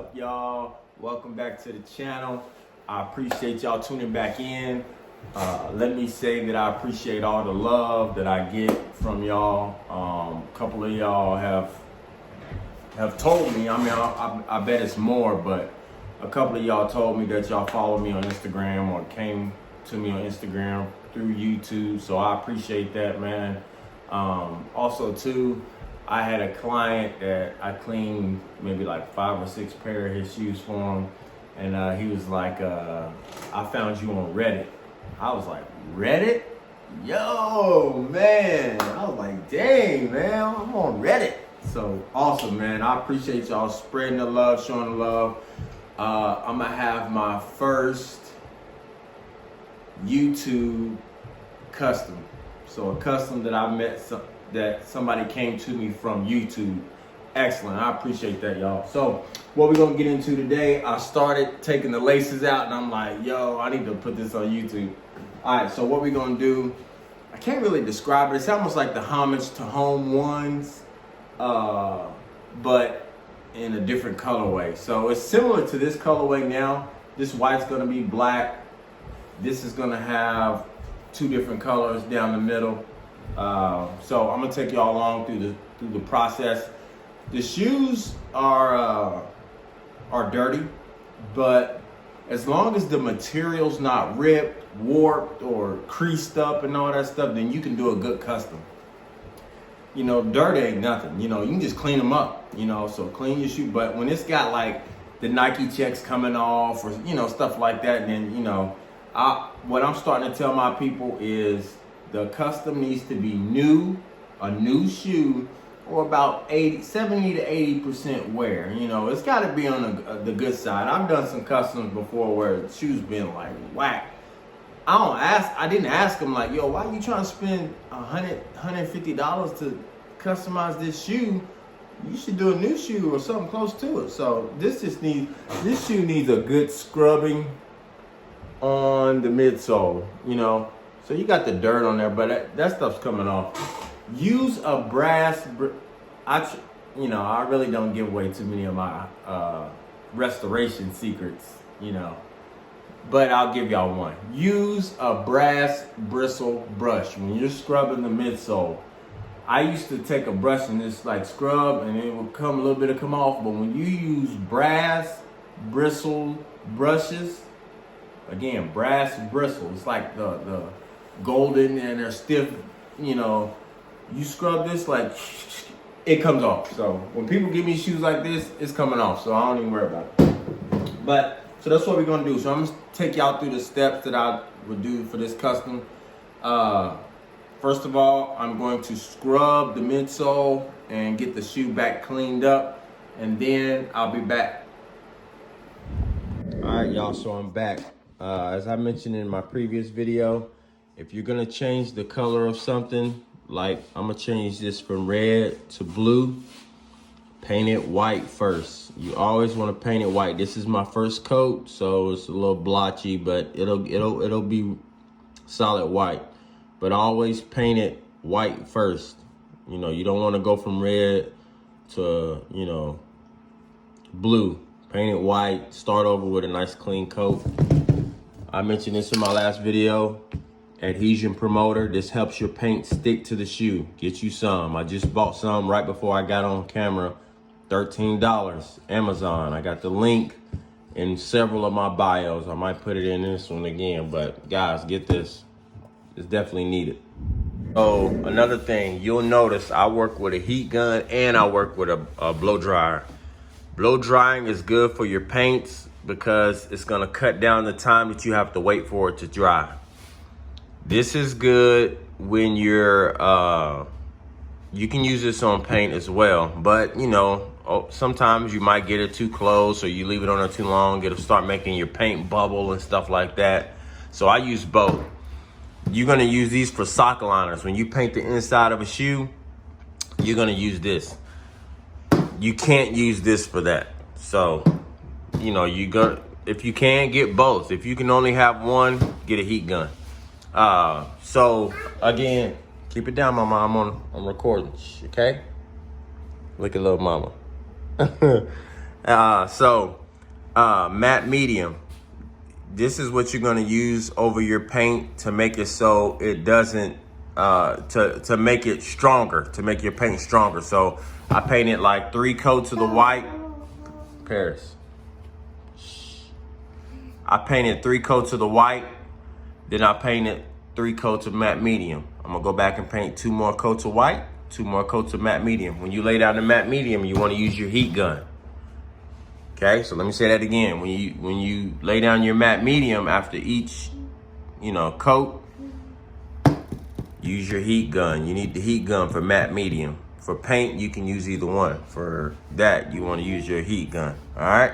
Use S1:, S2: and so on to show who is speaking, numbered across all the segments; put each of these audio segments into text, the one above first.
S1: up, y'all? Welcome back to the channel. I appreciate y'all tuning back in. Let me say that I appreciate all the love that I get from y'all. A couple of y'all have told me, I bet it's more, but a couple of y'all told me that y'all follow me on Instagram or came to me on Instagram through YouTube, so I appreciate that, man. Also too, I had a client that I cleaned maybe like 5 or 6 pair of his shoes for him, and he was like, I found you on Reddit. I was like, Reddit? Yo, man. I was like, dang, man, I'm on Reddit. So awesome, man. I appreciate y'all spreading the love, showing the love. I'm gonna have my first YouTube custom. So a custom that I met, that somebody came to me from YouTube. Excellent, I appreciate that, y'all. So what we're gonna get into today, I started taking the laces out and I'm like, yo, I need to put this on YouTube. All right, so what we're gonna do, I can't really describe it. It's almost like the Homage to Home ones, but in a different colorway. So it's similar to this colorway now. This white's gonna be black. This is gonna have 2 different colors down the middle. So I'm gonna take y'all along through the process. The shoes are dirty, but as long as the material's not ripped, warped, or creased up and all that stuff, then you can do a good custom. You know, dirt ain't nothing. You know, you can just clean them up. You know, so clean your shoe. But when it's got like the Nike checks coming off, or stuff like that, then what I'm starting to tell my people is the custom needs to be new, a new shoe, or about 70 to 80% wear. You know, it's got to be on the good side. I've done some customs before where the shoes been like whack. I didn't ask them like, yo, why are you trying to spend $150 to customize this shoe? You should do a new shoe or something close to it. So this shoe needs a good scrubbing on the midsole, So you got the dirt on there, but that stuff's coming off. Use a brass. I really don't give away too many of my restoration secrets, But I'll give y'all one. Use a brass bristle brush when you're scrubbing the midsole. I used to take a brush and just like scrub, and it would come a little bit of come off. But when you use brass bristle brushes, again, brass bristle, it's like the golden and they're stiff, you scrub this, like it comes off. So when people give me shoes like this, it's coming off. So I don't even worry about it. But so that's what we're gonna do. So I'm gonna take y'all through the steps that I would do for this custom. First of all, I'm going to scrub the midsole and get the shoe back cleaned up, and then I'll be back. All right, y'all, so I'm back. As I mentioned in my previous video, if you're gonna change the color of something, like I'm gonna change this from red to blue, paint it white first. You always want to paint it white. This is my first coat, so it's a little blotchy, but it'll be solid white. But always paint it white first. You don't want to go from red to blue. Paint it white. Start over with a nice clean coat. I mentioned this in my last video. Adhesion promoter. This helps your paint stick to the shoe. Get you some. I just bought some right before I got on camera. $13, Amazon. I got the link in several of my bios. I might put it in this one again, but guys, get this. It's definitely needed. Oh, another thing, you'll notice I work with a heat gun and I work with a blow dryer. Blow drying is good for your paints because it's gonna cut down the time that you have to wait for it to dry. This is good when you're, you can use this on paint as well, but sometimes you might get it too close or you leave it on there too long, it'll start making your paint bubble and stuff like that. So I use both. You're gonna use these for sock liners. When you paint the inside of a shoe, you're gonna use this. You can't use this for that. So, if you can, get both. If you can only have one, get a heat gun. So again, keep it down, mama. I'm recording, okay? Look at little mama. Matte medium. This is what you're gonna use over your paint to make it so it doesn't, to make it stronger, to make your paint stronger. So I painted like 3 coats of the white. Paris. I painted 3 coats of the white, then I painted 3 coats of matte medium. I'm gonna go back and paint 2 more coats of white, 2 more coats of matte medium. When you lay down the matte medium, you wanna use your heat gun. Okay, so let me say that again. When you lay down your matte medium after each, coat, use your heat gun. You need the heat gun for matte medium. For paint, you can use either one. For that, you want to use your heat gun. All right.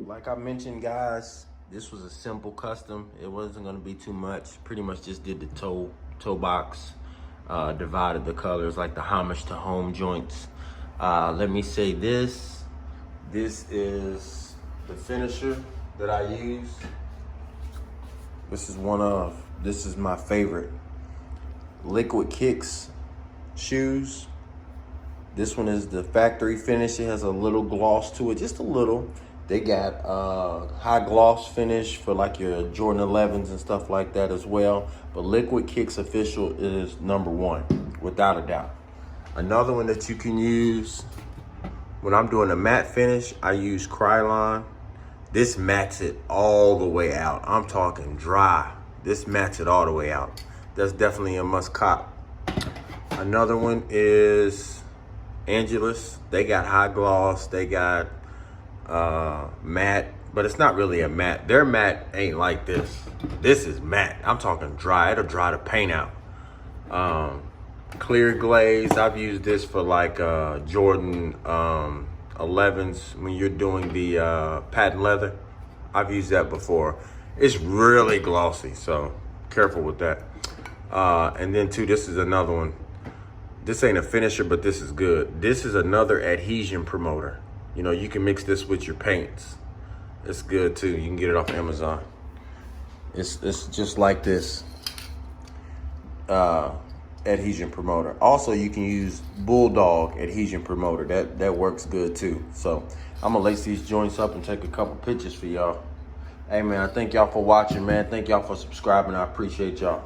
S1: Like I mentioned, guys, this was a simple custom. It wasn't going to be too much. Pretty much just did the toe box, divided the colors like the homage to home joints. Let me say this. This is the finisher that I use. This is my favorite. Liquid Kicks shoes. This one is the factory finish. It has a little gloss to it, just a little. They got high gloss finish for like your Jordan 11s and stuff like that as well. But Liquid Kicks Official is #1, without a doubt. Another one that you can use when I'm doing a matte finish, I use Krylon. This mats it all the way out. I'm talking dry. This mats it all the way out. That's definitely a must cop. Another one is Angelus. They got high gloss. They got matte, but it's not really a matte. Their matte ain't like this. This is matte. I'm talking dry. It'll dry the paint out. Clear glaze. I've used this for like Jordan 11s when you're doing the patent leather. I've used that before. It's really glossy, so careful with that. And then too, this is another one. This ain't a finisher, but this is good. This is another adhesion promoter. You can mix this with your paints. It's good too. You can get it off Amazon. It's just like this adhesion promoter. Also, you can use Bulldog adhesion promoter. That works good too. So I'm gonna lace these joints up and take a couple pictures for y'all. Hey man, I thank y'all for watching, man. Thank y'all for subscribing. I appreciate y'all.